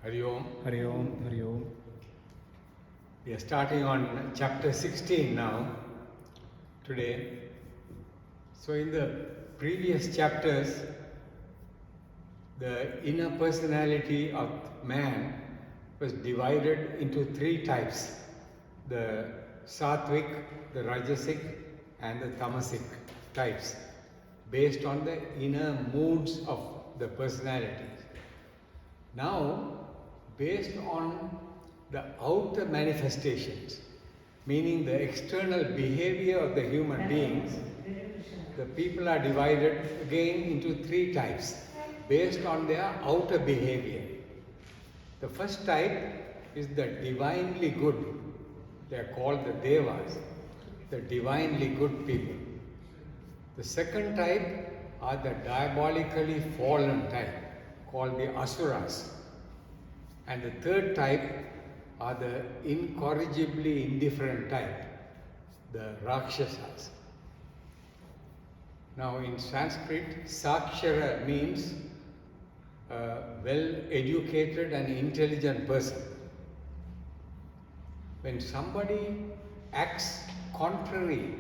Hari Om. Hari Om, Hari Om. We are starting on chapter 16 now, today. So in the previous chapters, the inner personality of man was divided into three types: the sattvic, the rajasic, and the tamasic types, based on the inner moods of the personalities. Now, based on the outer manifestations, meaning the external behavior of the human beings, the people are divided again into three types based on their outer behavior. The first type is the divinely good. They are called the devas, the divinely good people. The second type are the diabolically fallen type, called the asuras. And the third type are the incorrigibly indifferent type, the rakshasas. Now in Sanskrit, sakshara means a well-educated and intelligent person. When somebody acts contrary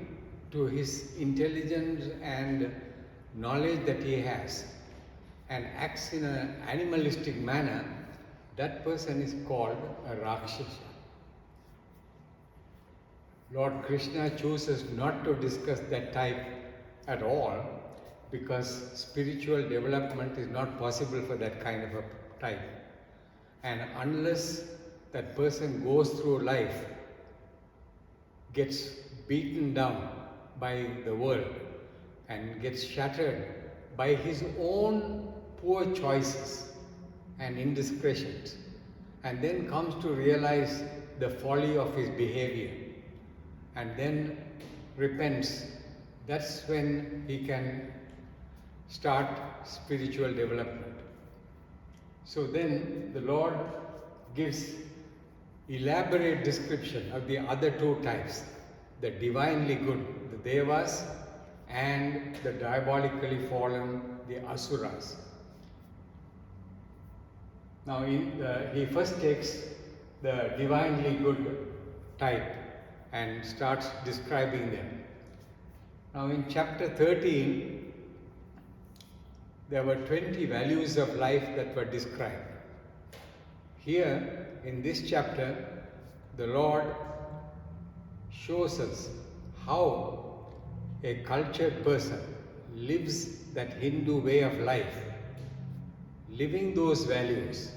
to his intelligence and knowledge that he has, and acts in an animalistic manner, that person is called a rakshasa. Lord Krishna chooses not to discuss that type at all because spiritual development is not possible for that kind of a type. And unless that person goes through life, gets beaten down by the world and gets shattered by his own poor choices and indiscretions, and then comes to realize the folly of his behavior and then repents, that's when he can start spiritual development. So then the Lord gives elaborate description of the other two types, the divinely good, the devas, and the diabolically fallen, the asuras. Now he first takes the divinely good type and starts describing them. Now in chapter 13, there were 20 values of life that were described. Here in this chapter, the Lord shows us how a cultured person lives that Hindu way of life, living those values,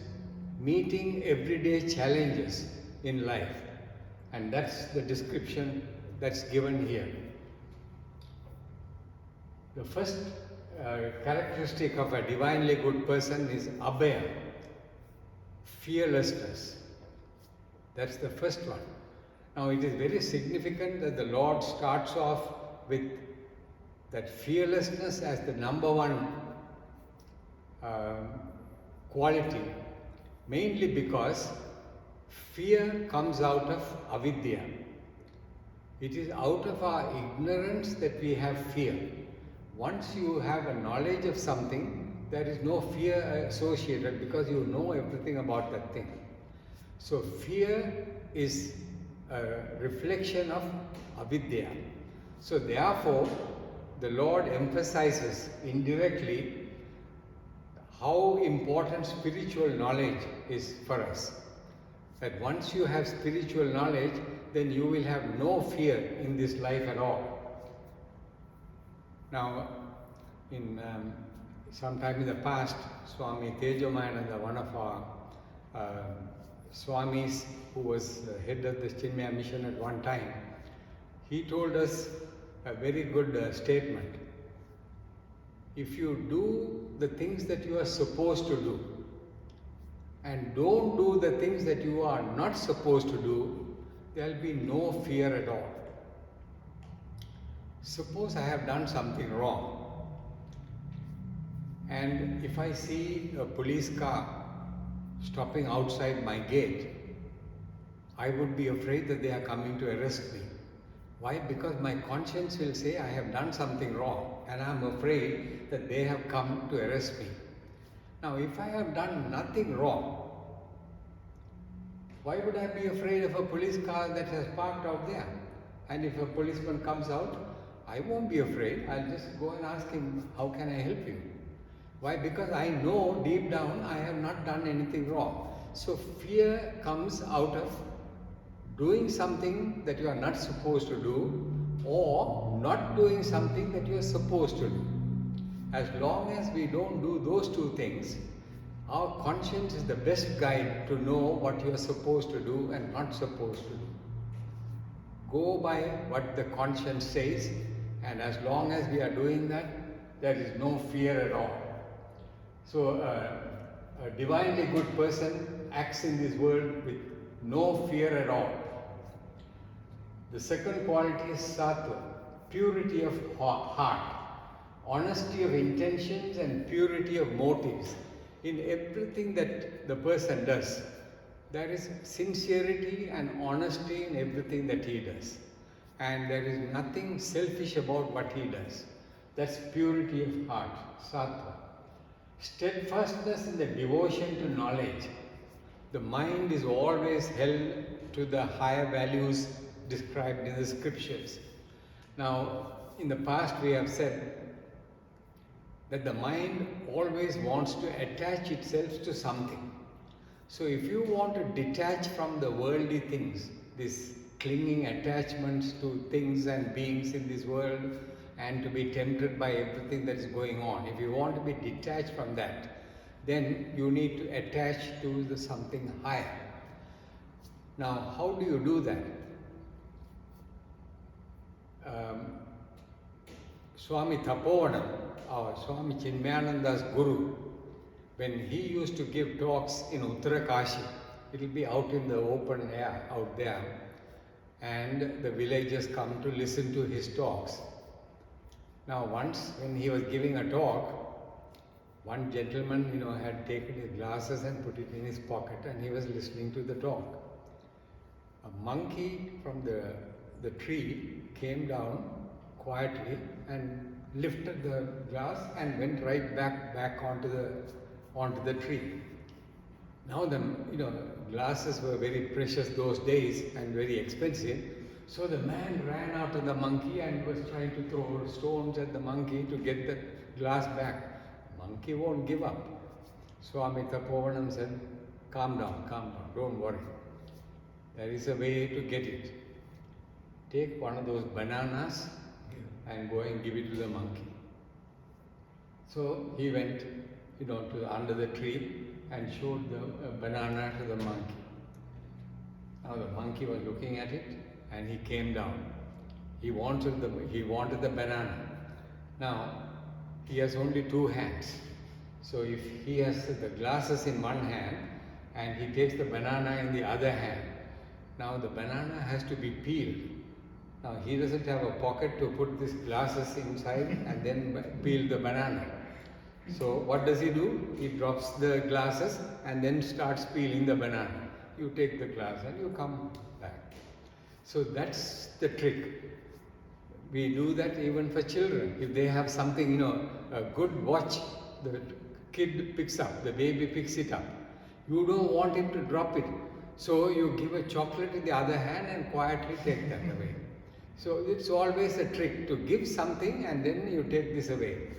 meeting everyday challenges in life. And that's the description that's given here. The first characteristic of a divinely good person is abhaya, fearlessness. That's the first one. Now it is very significant that the Lord starts off with that fearlessness as the number one quality, mainly because fear comes out of avidya. It is out of our ignorance that we have fear. Once you have a knowledge of something, there is no fear associated because you know everything about that thing. So fear is a reflection of avidya. So therefore, the Lord emphasizes indirectly how important spiritual knowledge is for us. That once you have spiritual knowledge, then you will have no fear in this life at all. Now, in sometime in the past, Swami Tejomayananda, one of our Swamis who was the head of the Chinmaya mission at one time, he told us a very good statement. If you do the things that you are supposed to do and don't do the things that you are not supposed to do, there will be no fear at all. Suppose I have done something wrong, and if I see a police car stopping outside my gate, I would be afraid that they are coming to arrest me. Why? Because my conscience will say I have done something wrong and I am afraid that they have come to arrest me. Now if I have done nothing wrong, Why would I be afraid of a police car that has parked out there? And if a policeman comes out, I won't be afraid. I'll just go and ask him, how can I help you? Why? Because I know deep down I have not done anything wrong. So fear comes out of doing something that you are not supposed to do, or not doing something that you are supposed to do. As long as we don't do those two things, our conscience is the best guide to know what you are supposed to do and not supposed to do. Go by what the conscience says, and as long as we are doing that, there is no fear at all. So a divinely good person acts in this world with no fear at all. The second quality is sattva, purity of heart, honesty of intentions and purity of motives. In everything that the person does, there is sincerity and honesty in everything that he does. And there is nothing selfish about what he does. That's purity of heart, sattva. Steadfastness in the devotion to knowledge. The mind is always held to the higher values described in the scriptures. Now, in the past we have said that the mind always wants to attach itself to something. So if you want to detach from the worldly things, this clinging attachments to things and beings in this world, and to be tempted by everything that is going on, if you want to be detached from that, then you need to attach to the something higher. Now, how do you do that? Swami Tapovanam, our Swami Chinmayananda's guru, when he used to give talks in Uttarakashi, it will be out in the open air out there, and the villagers come to listen to his talks. Now once when he was giving a talk, one gentleman, had taken his glasses and put it in his pocket, and he was listening to the talk. A monkey from the tree came down quietly and lifted the glass and went right back onto the tree. Now the glasses were very precious those days and very expensive. So the man ran after the monkey and was trying to throw stones at the monkey to get the glass back. Monkey won't give up. Swami Tapovanam said, calm down, don't worry. There is a way to get it. Take one of those bananas and go and give it to the monkey. So he went, to under the tree and showed the banana to the monkey. Now the monkey was looking at it and he came down. He wanted the banana. Now he has only two hands. So if he has the glasses in one hand and he takes the banana in the other hand, now the banana has to be peeled. Now he doesn't have a pocket to put these glasses inside and then peel the banana. So what does he do? He drops the glasses and then starts peeling the banana. You take the glass and you come back. So that's the trick. We do that even for children. If they have something, a good watch, the kid picks up, the baby picks it up. You don't want him to drop it. So you give a chocolate in the other hand and quietly take that away. So it's always a trick to give something and then you take this away.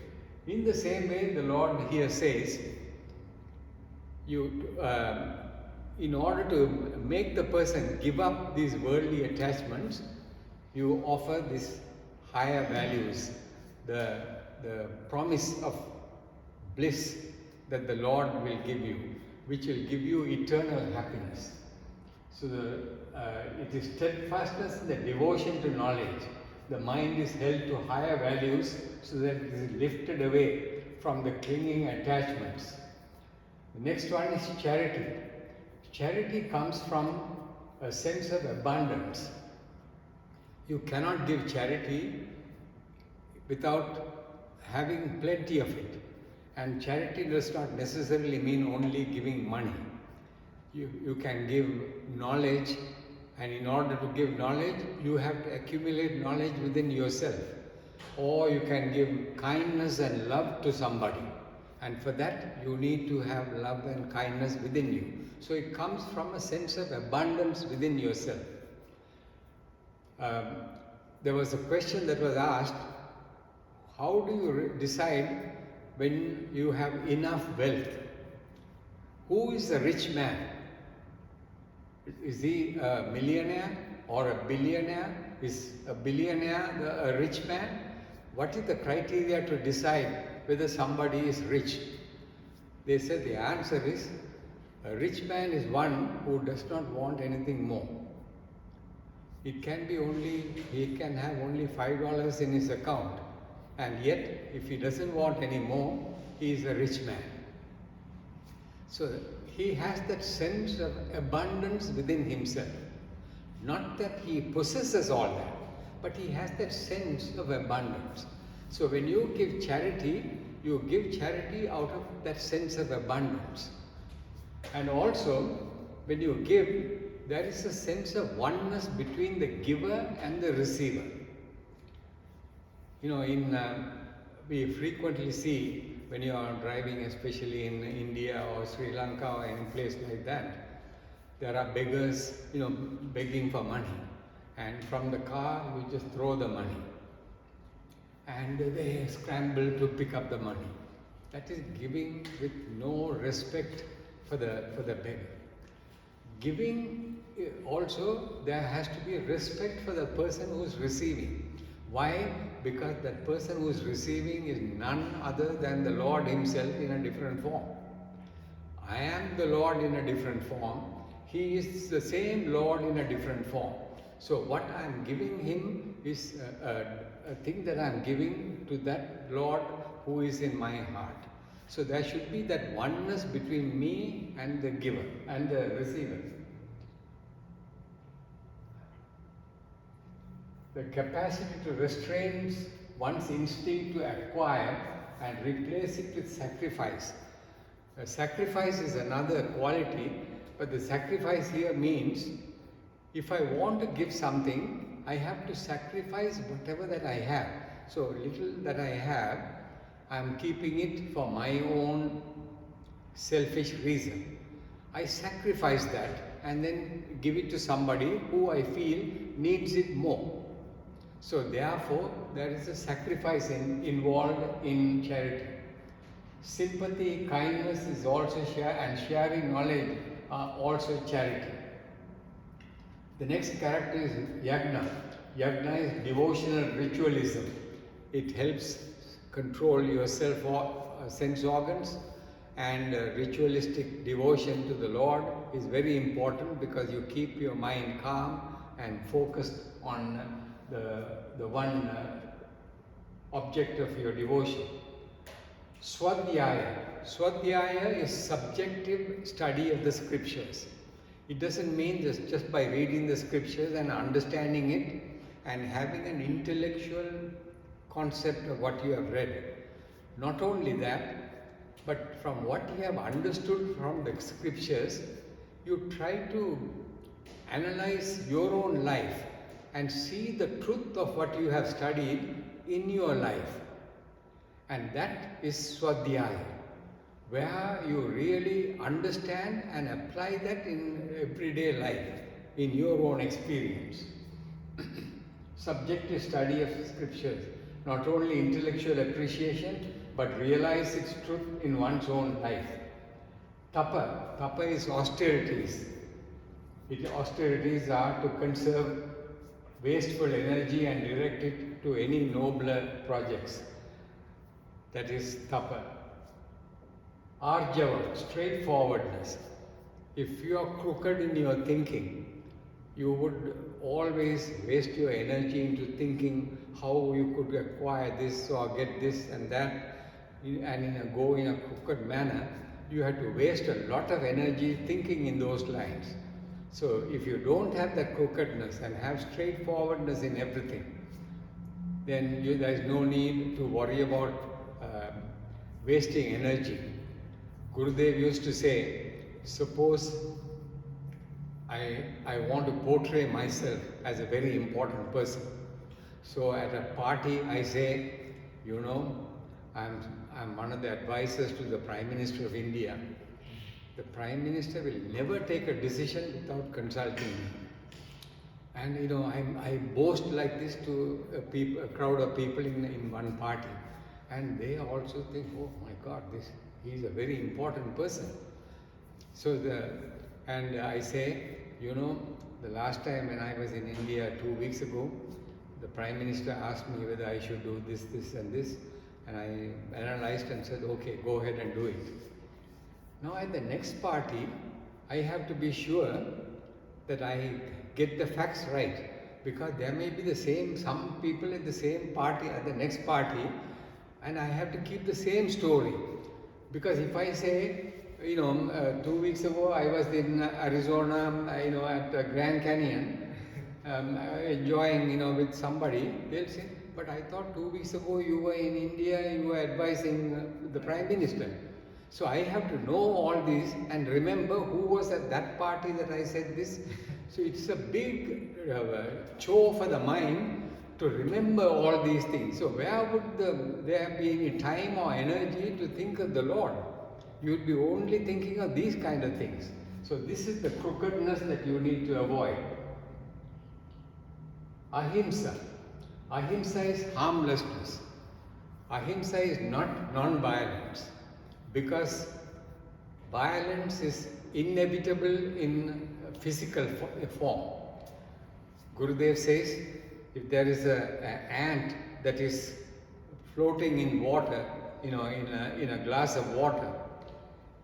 In the same way, the Lord here says, in order to make the person give up these worldly attachments, you offer these higher values, the promise of bliss that the Lord will give you, which will give you eternal happiness. So it is steadfastness in the devotion to knowledge. The mind is held to higher values so that it is lifted away from the clinging attachments. The next one is charity. Charity comes from a sense of abundance. You cannot give charity without having plenty of it. And charity does not necessarily mean only giving money. You can give knowledge, and in order to give knowledge, you have to accumulate knowledge within yourself. Or you can give kindness and love to somebody. And for that, you need to have love and kindness within you. So it comes from a sense of abundance within yourself. There was a question that was asked, how do you decide when you have enough wealth? Who is a rich man? Is he a millionaire or a billionaire? Is a billionaire a rich man? What is the criteria to decide whether somebody is rich? They said the answer is, a rich man is one who does not want anything more. It can be he can have only $5 in his account, and yet if he doesn't want any more, he is a rich man. So he has that sense of abundance within himself. Not that he possesses all that, but he has that sense of abundance. So when you give charity out of that sense of abundance. And also, when you give, there is a sense of oneness between the giver and the receiver. You know, we frequently see when you are driving, especially in India or Sri Lanka or any place like that, there are beggars, begging for money. And from the car, you just throw the money. And they scramble to pick up the money. That is giving with no respect for the beggar. Giving also, there has to be respect for the person who is receiving. Why? Because that person who is receiving is none other than the Lord himself in a different form. I am the Lord in a different form. He is the same Lord in a different form. So what I am giving him is a thing that I am giving to that Lord who is in my heart. So there should be that oneness between me and the giver and the receiver. The capacity to restrain one's instinct to acquire and replace it with sacrifice. Sacrifice is another quality, but the sacrifice here means if I want to give something, I have to sacrifice whatever that I have. So little that I have, I am keeping it for my own selfish reason. I sacrifice that and then give it to somebody who I feel needs it more. So therefore, there is a sacrifice involved in charity. Sympathy, kindness is also and sharing knowledge are also charity. The next character is yagna. Yagna is devotional ritualism. It helps control your sense organs, and ritualistic devotion to the Lord is very important because you keep your mind calm and focused on the one object of your devotion. Swadhyaya. Swadhyaya is subjective study of the scriptures. It doesn't mean just by reading the scriptures and understanding it and having an intellectual concept of what you have read. Not only that, but from what you have understood from the scriptures, you try to analyze your own life and see the truth of what you have studied in your life. And that is Swadhyaya, where you really understand and apply that in everyday life, in your own experience. Subjective study of scriptures, not only intellectual appreciation, but realize its truth in one's own life. Tapa. Tapa is austerities. Austerities are to conserve wasteful energy and direct it to any nobler projects. That is tapa. Arjava, straightforwardness. If you are crooked in your thinking, you would always waste your energy into thinking how you could acquire this or get this and that, and go in a crooked manner. You have to waste a lot of energy thinking in those lines. So if you don't have that crookedness and have straightforwardness in everything, then there is no need to worry about wasting energy. Gurudev used to say, suppose I want to portray myself as a very important person. So at a party I say, I'm one of the advisors to the Prime Minister of India. The Prime Minister will never take a decision without consulting me. And I boast like this to a crowd of people in one party. And they also think, oh my God, he's a very important person. So I say, the last time when I was in India 2 weeks ago, the Prime Minister asked me whether I should do this, this and this. And I analyzed and said, okay, go ahead and do it. Now at the next party, I have to be sure that I get the facts right. Because there may be some people in the same party at the next party, and I have to keep the same story. Because if I say, 2 weeks ago I was in Arizona, at Grand Canyon, enjoying, with somebody, they'll say, but I thought 2 weeks ago you were in India, you were advising the Prime Minister. So I have to know all these and remember who was at that party that I said this. So it's a big chore for the mind to remember all these things. So where would there be any time or energy to think of the Lord? You would be only thinking of these kind of things. So this is the crookedness that you need to avoid. Ahimsa. Ahimsa is harmlessness. Ahimsa is not non-violence. Because violence is inevitable in physical form. Gurudev says, if there is an ant that is floating in water, in a glass of water,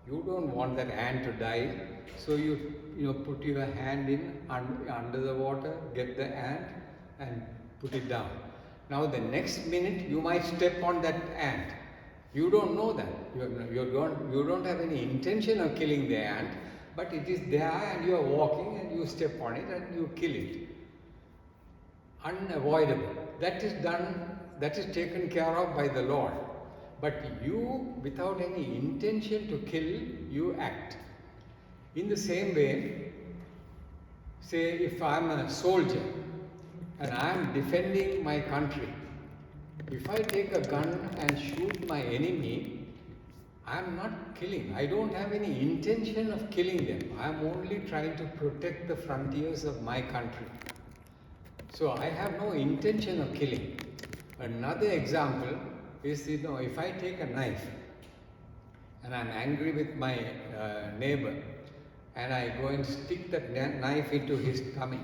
you don't want that ant to die, so you put your hand in under the water, get the ant and put it down. Now the next minute you might step on that ant. You don't know that. You don't have any intention of killing the ant, but it is there and you are walking and you step on it and you kill it. Unavoidable. That is done, that is taken care of by the Lord. But you, without any intention to kill, you act. In the same way, say if I am a soldier and I am defending my country, if I take a gun and shoot my enemy, I am not killing. I don't have any intention of killing them. I am only trying to protect the frontiers of my country. So I have no intention of killing. Another example is, if I take a knife and I am angry with my neighbor and I go and stick that knife into his tummy,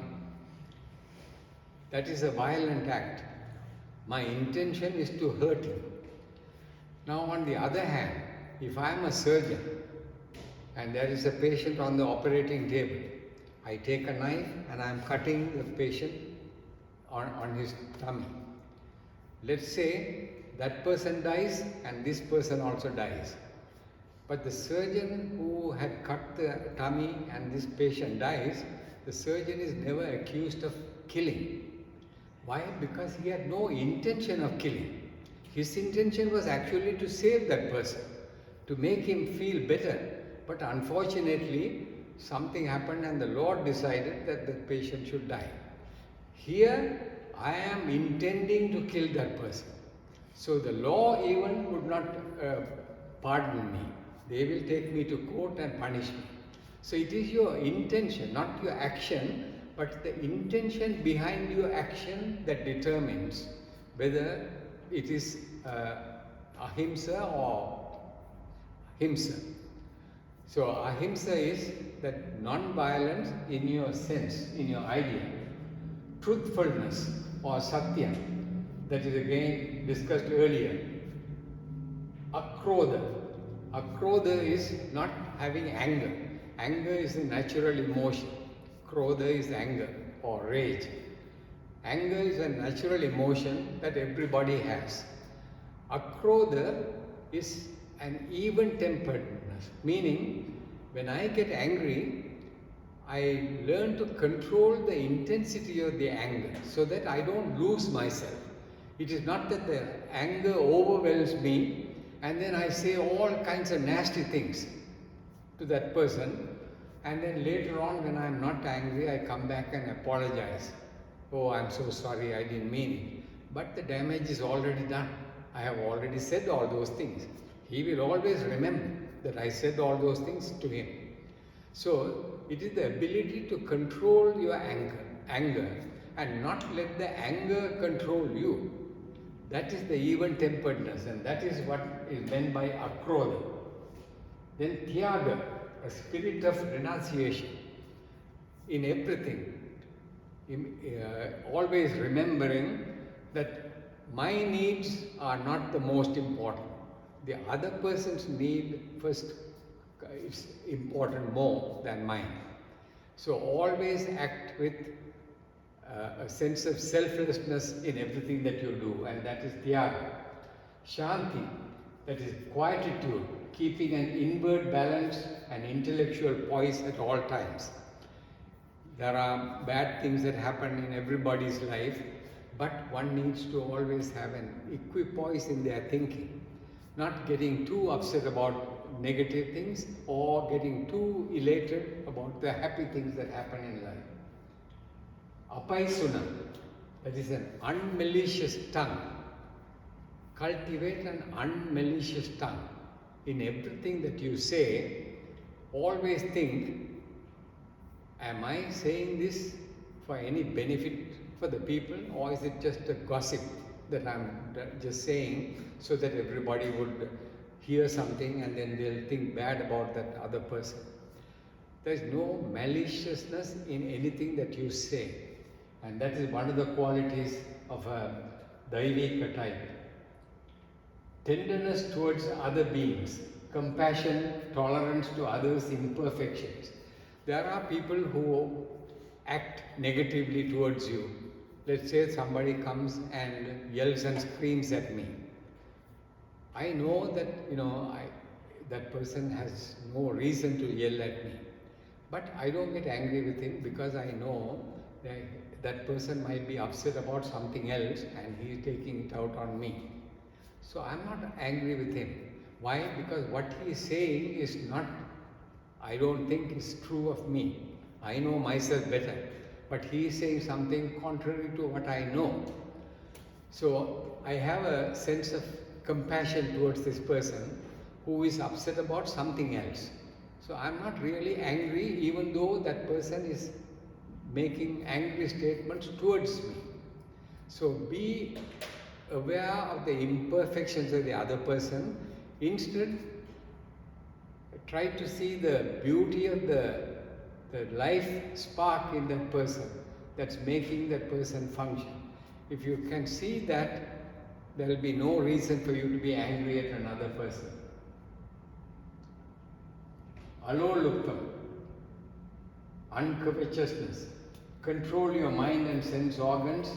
that is a violent act. My intention is to hurt him. Now on the other hand, if I am a surgeon and there is a patient on the operating table, I take a knife and I am cutting the patient on his tummy. Let's say that person dies and this person also dies. But the surgeon who had cut the tummy and this patient dies, the surgeon is never accused of killing. Why? Because he had no intention of killing. His intention was actually to save that person, to make him feel better. But unfortunately, something happened and the Lord decided that the patient should die. Here, I am intending to kill that person. So the law even would not pardon me. They will take me to court and punish me. So it is your intention, not your action, but the intention behind your action that determines whether it is ahimsa or himsa. So ahimsa is that non-violence in your sense, in your idea. Truthfulness or satya, that is again discussed earlier. Akrodha. Akrodha is not having anger. Anger is a natural emotion. Krodha is anger or rage. Anger is a natural emotion that everybody has. Akrodha is an even-temperedness, meaning when I get angry, I learn to control the intensity of the anger so that I don't lose myself. It is not that the anger overwhelms me and then I say all kinds of nasty things to that person, and then later on when I am not angry, I come back and apologize. Oh, I am so sorry, I didn't mean it. But the damage is already done. I have already said all those things. he will always remember that I said all those things to him. So it is the ability to control your anger and not let the anger control you. That is the even-temperedness, and that is what is meant by akrodha. Then tyaga, a spirit of renunciation in everything. Always remembering that my needs are not the most important. The other person's need first is important more than mine. So always act with a sense of selflessness in everything that you do, and that is tyaga. Shanti, that is quietude, keeping an inward balance and intellectual poise at all times. There are bad things that happen in everybody's life, but one needs to always have an equipoise in their thinking, not getting too upset about negative things or getting too elated about the happy things that happen in life. Apaisuna, that is an unmalicious tongue. Cultivate an unmalicious tongue. In everything that you say, always think, am I saying this for any benefit for the people, or is it just a gossip that I'm just saying so that everybody would hear something and then they'll think bad about that other person? There's no maliciousness in anything that you say, and that is one of the qualities of a Daivika type. Tenderness towards other beings, compassion, tolerance to others' imperfections. There are people who act negatively towards you. Let's say somebody comes and yells and screams at me. I know that, that person has no reason to yell at me. But I don't get angry with him because I know that that person might be upset about something else and he is taking it out on me. So I'm not angry with him. Why? Because what he is saying is not, I don't think is true of me. I know myself better. But he is saying something contrary to what I know. So I have a sense of compassion towards this person who is upset about something else. So I'm not really angry even though that person is making angry statements towards me. So be aware of the imperfections of the other person. Instead, try to see the beauty of the life spark in that person that's making that person function. If you can see that, there will be no reason for you to be angry at another person. Aloluptam, uncovetousness. Control your mind and sense organs,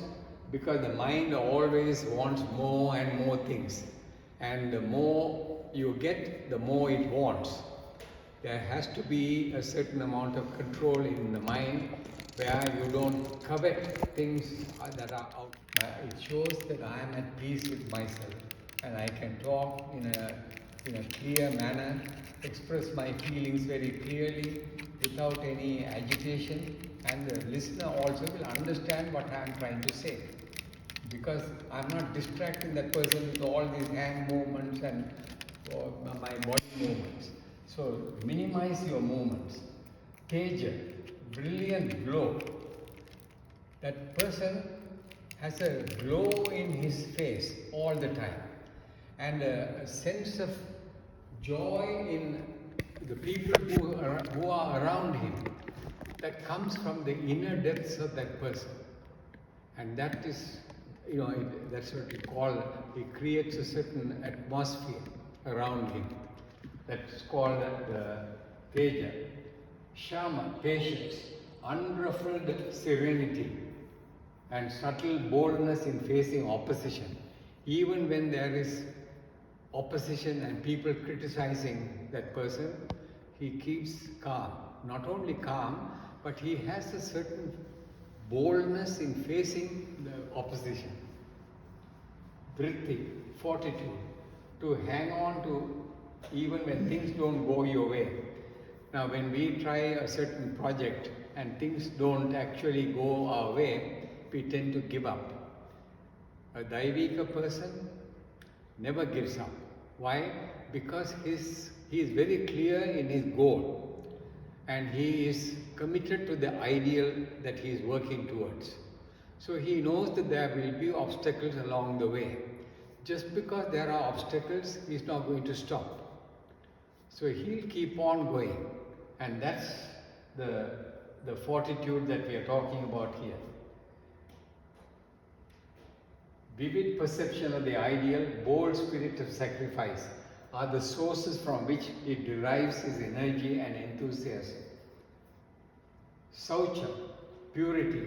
because the mind always wants more and more things. And the more you get, the more it wants. There has to be a certain amount of control in the mind where you don't covet things that are out. It shows that I am at peace with myself and I can talk in a clear manner, express my feelings very clearly without any agitation, and the listener also will understand what I am trying to say, because I am not distracting that person with all these hand movements and my body movements. So minimize your movements. Teja, brilliant glow. That person has a glow in his face all the time, and a sense of joy in the people who are around him that comes from the inner depths of that person. And that is, that's what we call, it creates a certain atmosphere around him. That's called the Teja. Shama, patience, unruffled serenity, and subtle boldness in facing opposition. Even when there is opposition and people criticizing that person, he keeps calm. Not only calm, but he has a certain boldness in facing the opposition. Vritti, fortitude, to hang on to even when things don't go your way. Now when we try a certain project and things don't actually go our way, we tend to give up. A Daivika person never gives up. Why? because he is very clear in his goal and he is committed to the ideal that he is working towards. So he knows that there will be obstacles along the way. Just because there are obstacles, he is not going to stop. So he'll keep on going, and that's the fortitude that we are talking about here. Vivid perception of the ideal, bold spirit of sacrifice are the sources from which it derives its energy and enthusiasm. Saucha, purity.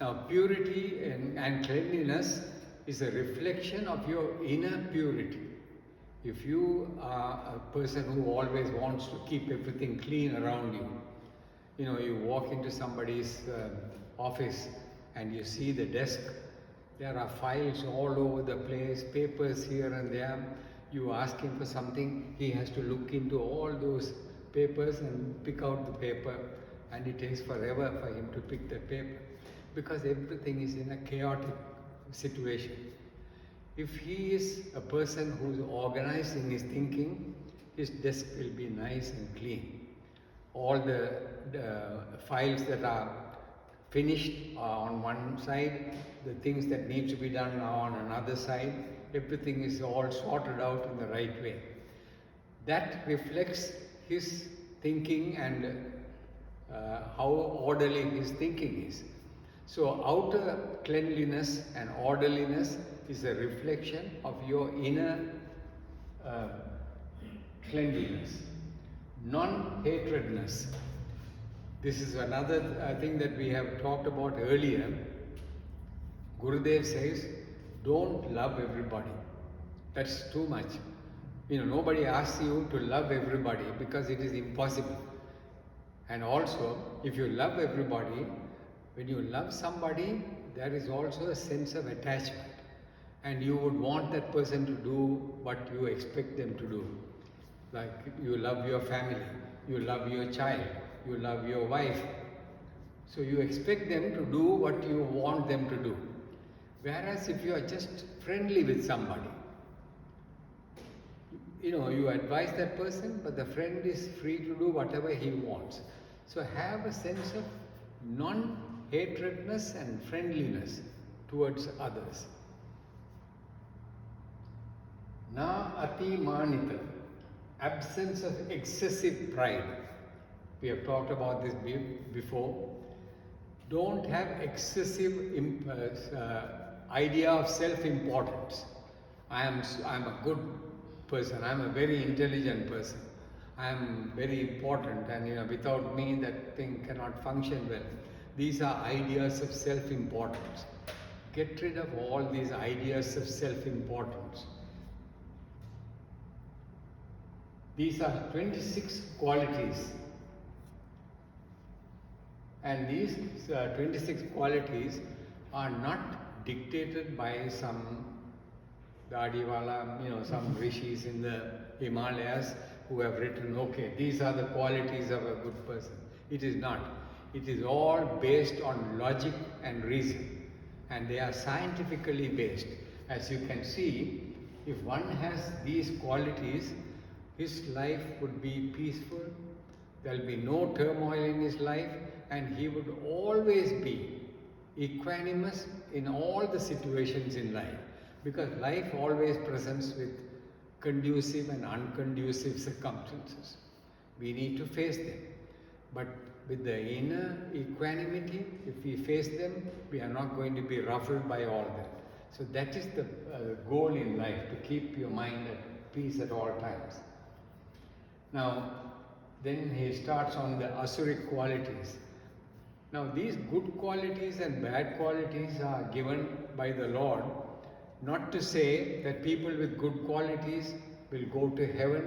Now, purity and cleanliness is a reflection of your inner purity. If you are a person who always wants to keep everything clean around you, you walk into somebody's office and you see the desk, there are files all over the place, papers here and there. You ask him for something, he has to look into all those papers and pick out the paper, and it takes forever for him to pick the paper because everything is in a chaotic situation. If he is a person who is organized in his thinking, his desk will be nice and clean. All the files that are finished are on one side, the things that need to be done are on another side. Everything is all sorted out in the right way. That reflects his thinking and how orderly his thinking is. So outer cleanliness and orderliness is a reflection of your inner cleanliness. Non-hatredness. This is another thing that we have talked about earlier. Gurudev says, don't love everybody. That's too much. Nobody asks you to love everybody because it is impossible. And also, if you love everybody, when you love somebody, there is also a sense of attachment. And you would want that person to do what you expect them to do. Like you love your family, you love your child, you love your wife. So you expect them to do what you want them to do. Whereas if you are just friendly with somebody, you advise that person, but the friend is free to do whatever he wants. So have a sense of non-hatredness and friendliness towards others. Na ati manita, absence of excessive pride. We have talked about this before. Don't have excessive idea of self-importance. I am a good person. I am a very intelligent person. I am very important, and without me that thing cannot function well. These are ideas of self-importance. Get rid of all these ideas of self-importance. These are 26 qualities. And these 26 qualities are not dictated by some Dadiwala, some rishis in the Himalayas who have written, okay, these are the qualities of a good person. It is not. It is all based on logic and reason. And they are scientifically based. As you can see, if one has these qualities, his life would be peaceful, there will be no turmoil in his life, and he would always be equanimous in all the situations in life, because life always presents with conducive and unconducive circumstances. We need to face them, but with the inner equanimity, if we face them, we are not going to be ruffled by all that. So that is the goal in life, to keep your mind at peace at all times. Now, then he starts on the asuric qualities. Now, these good qualities and bad qualities are given by the Lord, not to say that people with good qualities will go to heaven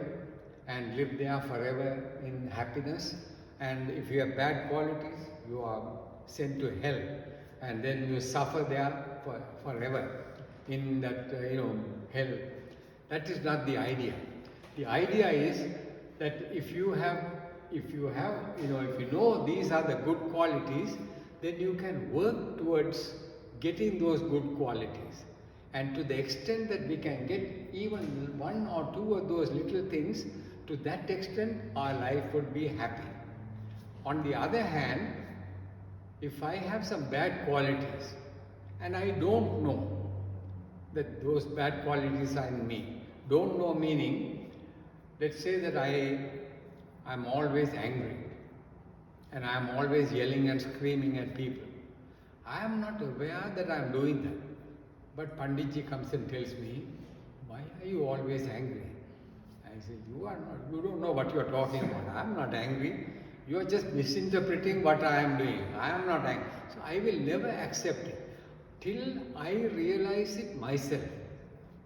and live there forever in happiness, and if you have bad qualities, you are sent to hell, and then you suffer there forever in that hell. That is not the idea. The idea is that if you know these are the good qualities, then you can work towards getting those good qualities. And to the extent that we can get even one or two of those little things, to that extent our life would be happy. On the other hand, if I have some bad qualities and I don't know that those bad qualities are in me, don't know meaning, let's say that I'm always angry and I'm always yelling and screaming at people. I am not aware that I am doing that. But Panditji comes and tells me, why are you always angry? I said, you don't know what you are talking about. I am not angry. You are just misinterpreting what I am doing. I am not angry. So I will never accept it till I realize it myself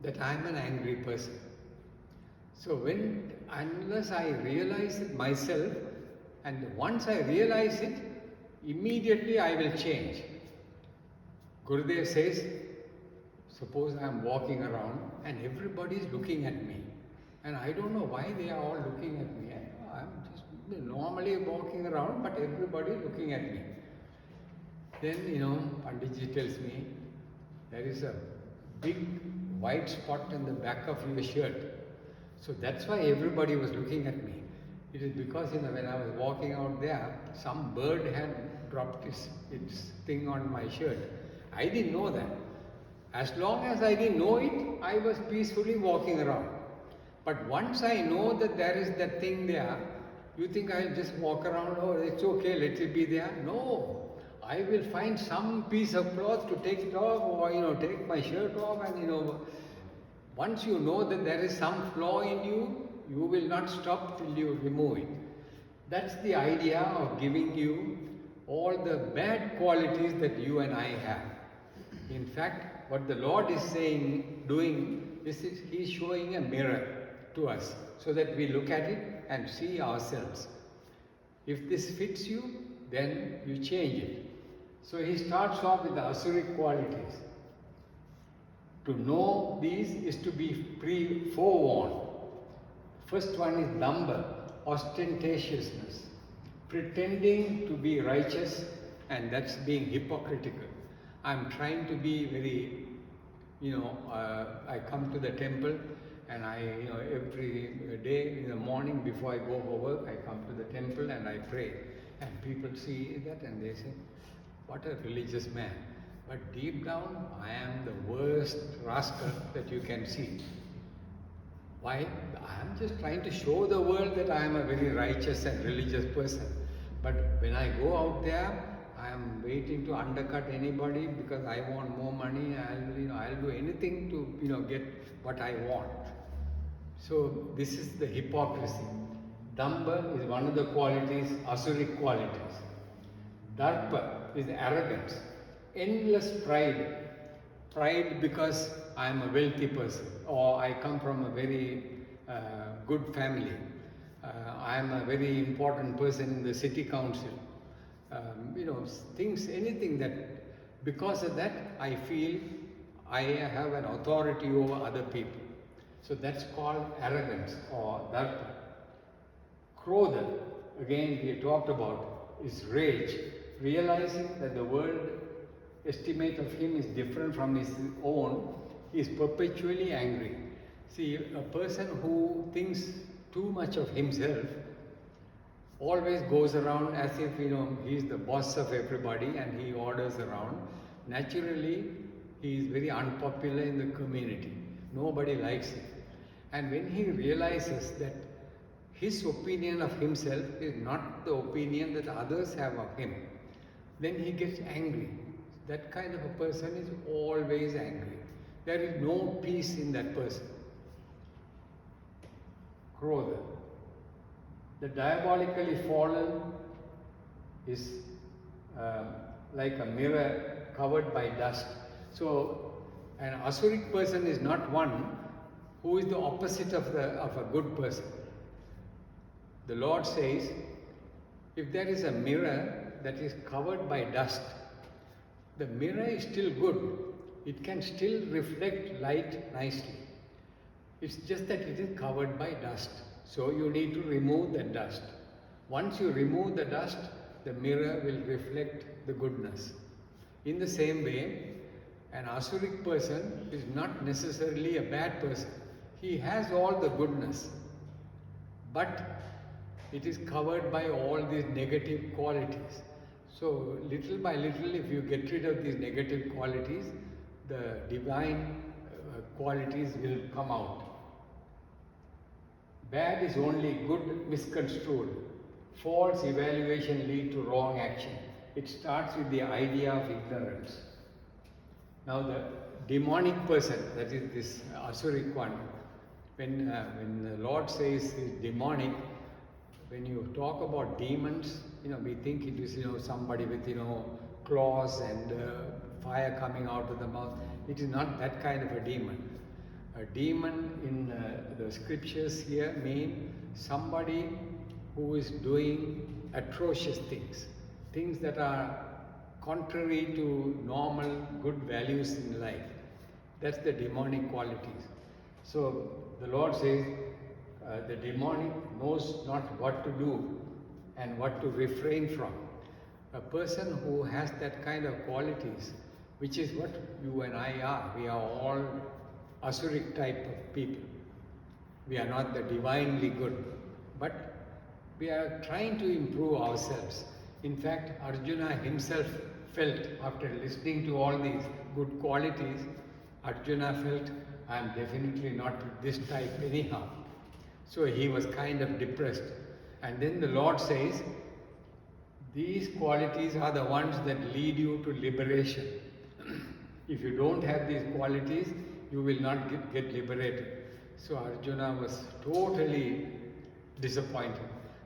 that I am an angry person. So unless I realize it myself, and once I realize it, immediately I will change. Gurudev says, suppose I am walking around and everybody is looking at me, and I don't know why they are all looking at me. I'm just normally walking around, but everybody is looking at me. Then, Panditji tells me, there is a big white spot in the back of your shirt. So that's why everybody was looking at me. It is because, when I was walking out there, some bird had dropped its thing on my shirt. I didn't know that. As long as I didn't know it, I was peacefully walking around. But once I know that there is that thing there, you think I'll just walk around, oh, it's okay, let it be there. No, I will find some piece of cloth to take it off, or, take my shirt off, and, once you know that there is some flaw in you, you will not stop till you remove it. That's the idea of giving you all the bad qualities that you and I have. In fact, what the Lord is doing is He's showing a mirror to us so that we look at it and see ourselves. If this fits you, then you change it. So He starts off with the Asuric qualities. To know these is to be forewarned. First one is Damba, ostentatiousness, pretending to be righteous, and that's being hypocritical. I'm trying to be very, I come to the temple and every day in the morning before I go for work, I come to the temple and I pray. And people see that and they say, what a religious man. But deep down, I am the worst rascal that you can see. Why? I am just trying to show the world that I am a very righteous and religious person. But when I go out there, I am waiting to undercut anybody because I want more money. I'll do anything to get what I want. So this is the hypocrisy. Damba is one of the qualities, Asuric qualities. Darpa is arrogance, endless pride. Pride because I am a wealthy person, or I come from a very good family. I am a very important person in the city council. Anything that, because of that, I feel I have an authority over other people. So that's called arrogance or darpa. Krodha, again we talked about, is rage, realizing that the world estimate of him is different from his own. He is perpetually angry. See, a person who thinks too much of himself always goes around as if he's the boss of everybody and he orders around. Naturally, he is very unpopular in the community. Nobody likes him. And when he realizes that his opinion of himself is not the opinion that others have of him, then he gets angry. That kind of a person is always angry. There is no peace in that person. Krodha. The diabolically fallen is like a mirror covered by dust. So an Asuric person is not one who is the opposite of a good person. The Lord says, if there is a mirror that is covered by dust, the mirror is still good. It can still reflect light nicely. It's just that it is covered by dust. So you need to remove the dust. Once you remove the dust, the mirror will reflect the goodness. In the same way, An asuric person is not necessarily a bad person. He has all the goodness, but it is covered by all these negative qualities. So little by little, if you get rid of these negative qualities, the divine qualities will come out. Bad is only good misconstrued. False evaluation lead to wrong action. It starts with the idea of ignorance. Now the demonic person, that is this asuric one, when the Lord says he's demonic, when you talk about demons, we think it is somebody with claws and fire coming out of the mouth. It is not that kind of a demon. A demon in the scriptures here mean somebody who is doing atrocious things, things that are contrary to normal good values in life. That's the demonic qualities. So the Lord says the demonic knows not what to do and what to refrain from. A person who has that kind of qualities, which is what you and I are, we are all asuric type of people. We are not the divinely good, but we are trying to improve ourselves. In fact, Arjuna himself felt, after listening to all these good qualities, Arjuna felt, I am definitely not this type anyhow. So he was kind of depressed. And then the Lord says, these qualities are the ones that lead you to liberation. If you don't have these qualities, you will not get liberated. So Arjuna was totally disappointed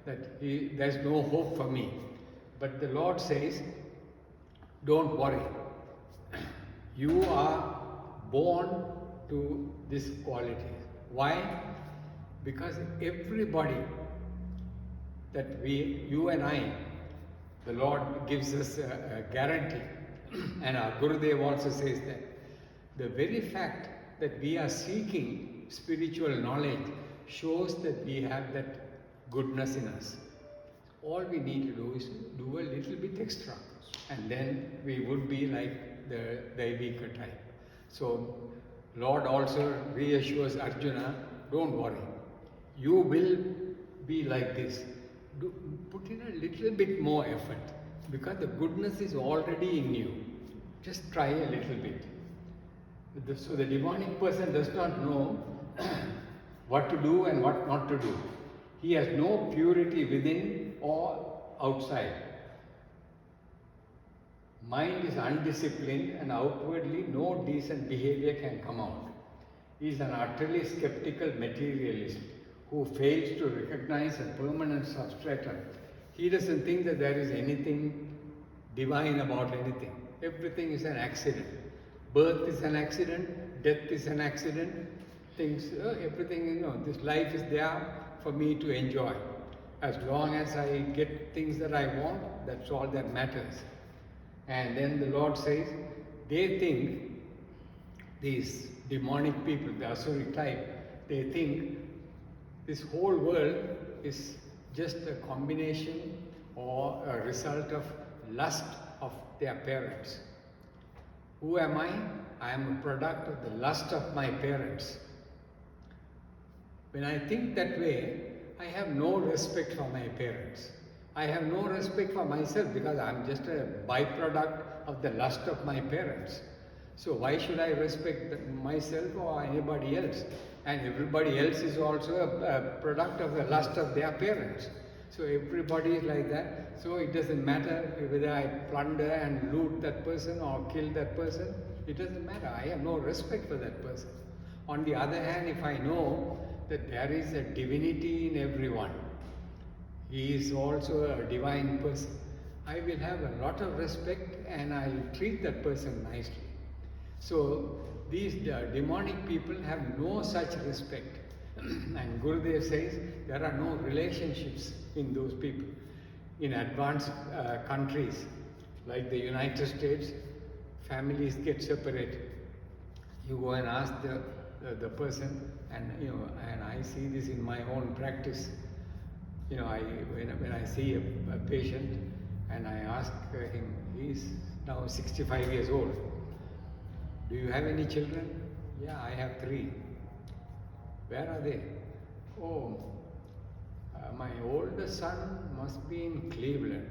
that there's no hope for me. But the Lord says, don't worry. You are born to this quality. Why? Because everybody that you and I, the Lord gives us a guarantee. And our Gurudev also says that the very fact that we are seeking spiritual knowledge shows that we have that goodness in us. All we need to do is do a little bit extra, and then we would be like the Daivika type. So Lord also reassures Arjuna, don't worry, you will be like this. Put in a little bit more effort, because the goodness is already in you. Just try a little bit. So the demonic person does not know what to do and what not to do. He has no purity within or outside. Mind is undisciplined, and outwardly no decent behavior can come out. He is an utterly skeptical materialist who fails to recognize a permanent substratum. He doesn't think that there is anything divine about anything. Everything is an accident. Birth is an accident, death is an accident, everything, this life is there for me to enjoy. As long as I get things that I want, that's all that matters. And then the Lord says, they think, these demonic people, the Asuri type, they think this whole world is just a combination or a result of lust of their parents. Who am I? I am a product of the lust of my parents. When I think that way, I have no respect for my parents. I have no respect for myself, because I am just a byproduct of the lust of my parents. So why should I respect myself or anybody else? And everybody else is also a product of the lust of their parents. So everybody is like that. So it doesn't matter whether I plunder and loot that person or kill that person. It doesn't matter. I have no respect for that person. On the other hand, if I know that there is a divinity in everyone, he is also a divine person, I will have a lot of respect and I will treat that person nicely. So these demonic people have no such respect. And Gurudev says there are no relationships in those people. In advanced countries like the United States, families get separated. You go and ask the person, and and I see this in my own practice. When I see a patient and I ask him, he's now 65 years old. Do you have any children? Yeah, I have 3. Where are they? Oh, my oldest son must be in Cleveland.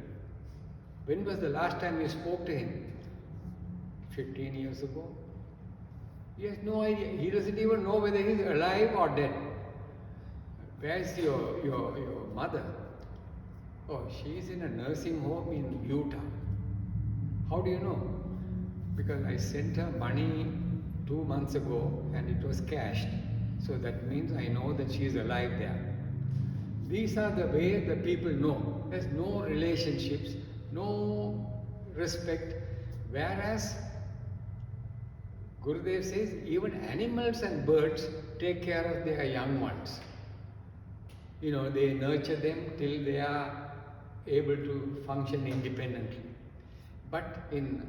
When was the last time you spoke to him? 15 years ago? He has no idea. He doesn't even know whether he's alive or dead. Where's your mother? Oh, she's in a nursing home in Utah. How do you know? Because I sent her money 2 months ago and it was cashed. So that means I know that she is alive there. These are the way the people know. There's no relationships, no respect. Whereas Gurudev says even animals and birds take care of their young ones. You know, they nurture them till they are able to function independently. But in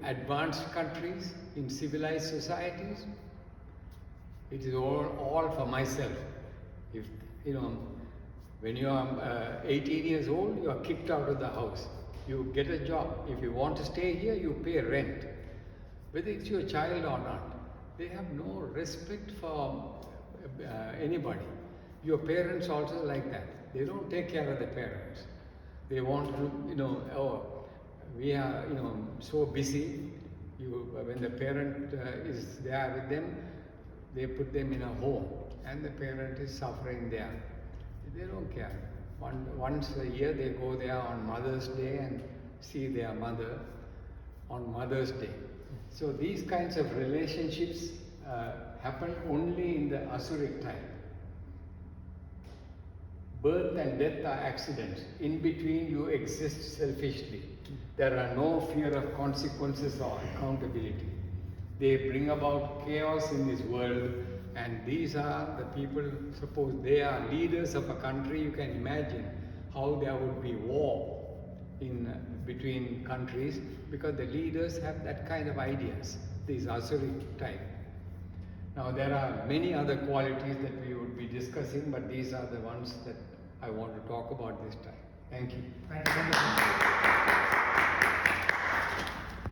advanced countries, in civilized societies, it is all for myself. If you know, when you are 18 years old, you are kicked out of the house. You get a job. If you want to stay here, you pay rent. Whether it's your child or not, they have no respect for anybody. Your parents also like that. They don't take care of the parents. They want to, you know, oh, we are, you know, so busy. When the parent is there with them, they put them in a home, and the parent is suffering there. They don't care. Once a year they go there on Mother's Day and see their mother on Mother's Day. So these kinds of relationships happen only in the Asuric type. Birth and death are accidents. In between you exist selfishly. There are no fear of consequences or accountability. They bring about chaos in this world, and these are the people, suppose they are leaders of a country, you can imagine how there would be war in between countries, because the leaders have that kind of ideas, these Asuric type. Now there are many other qualities that we would be discussing, but these are the ones that I want to talk about this time. Thank you. Thank you so much.